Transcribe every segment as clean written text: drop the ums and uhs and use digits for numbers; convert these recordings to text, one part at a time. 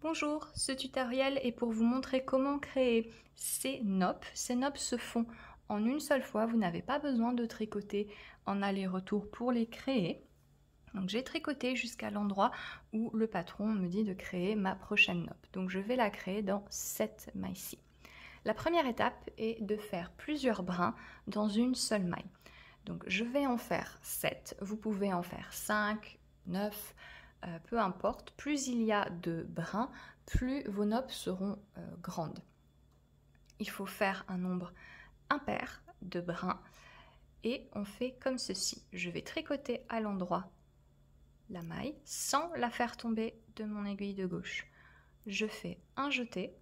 Bonjour, ce tutoriel est pour vous montrer comment créer ces noppes. Ces noppes se font en une seule fois, vous n'avez pas besoin de tricoter en aller-retour pour les créer. Donc j'ai tricoté jusqu'à l'endroit où le patron me dit de créer ma prochaine noppe. Donc je vais la créer dans cette maille-ci. La première étape est de faire plusieurs brins dans une seule maille. Donc je vais en faire 7, vous pouvez en faire 5, 9, peu importe. Plus il y a de brins, plus vos noppes seront grandes. Il faut faire un nombre impair de brins et on fait comme ceci. Je vais tricoter à l'endroit la maille sans la faire tomber de mon aiguille de gauche. Je fais un jeté,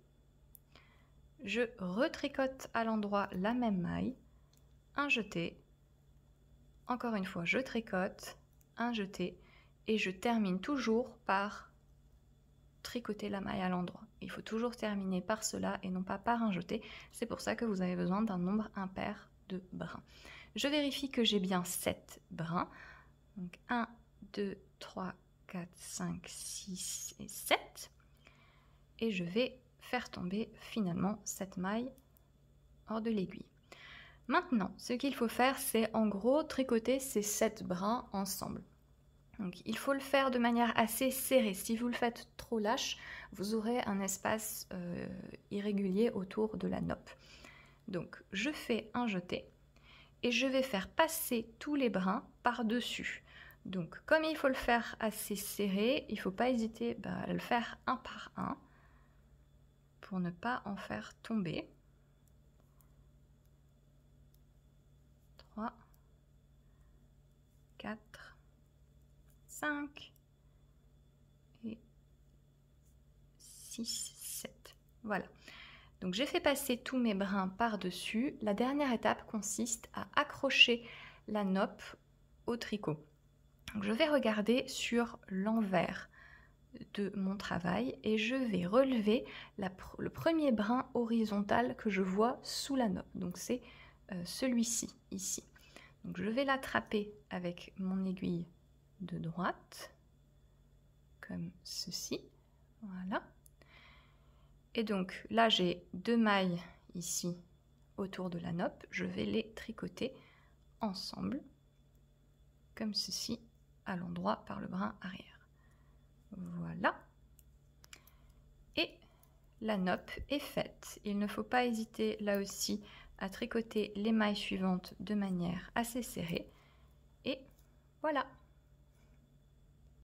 je retricote à l'endroit la même maille, un jeté, encore une fois je tricote, un jeté et je termine toujours par tricoter la maille à l'endroit. Il faut toujours terminer par cela et non pas par un jeté. C'est pour ça que vous avez besoin d'un nombre impair de brins. Je vérifie que j'ai bien 7 brins. Donc 1, 2, 3, 4, 5, 6 et 7. Et je vais faire tomber finalement cette maille hors de l'aiguille. Maintenant, ce qu'il faut faire, c'est en gros tricoter ces 7 brins ensemble. Donc, il faut le faire de manière assez serrée. Si vous le faites trop lâche, vous aurez un espace irrégulier autour de la noppe. Donc, je fais un jeté et je vais faire passer tous les brins par-dessus. Donc, comme il faut le faire assez serré, il ne faut pas hésiter à le faire un par un pour ne pas en faire tomber. 3, 4, 5 et 6, 7. Voilà. Donc j'ai fait passer tous mes brins par-dessus. La dernière étape consiste à accrocher la noppe au tricot. Donc je vais regarder sur l'envers de mon travail et je vais relever le premier brin horizontal que je vois sous la noppe. Donc c'est celui-ci, ici. Donc je vais l'attraper avec mon aiguille de droite, comme ceci. Voilà. Et donc là j'ai 2 mailles ici autour de la noppe. Je vais les tricoter ensemble, comme ceci, à l'endroit par le brin arrière. Voilà. Et la noppe est faite. Il ne faut pas hésiter là aussi à tricoter les mailles suivantes de manière assez serrée. Et voilà.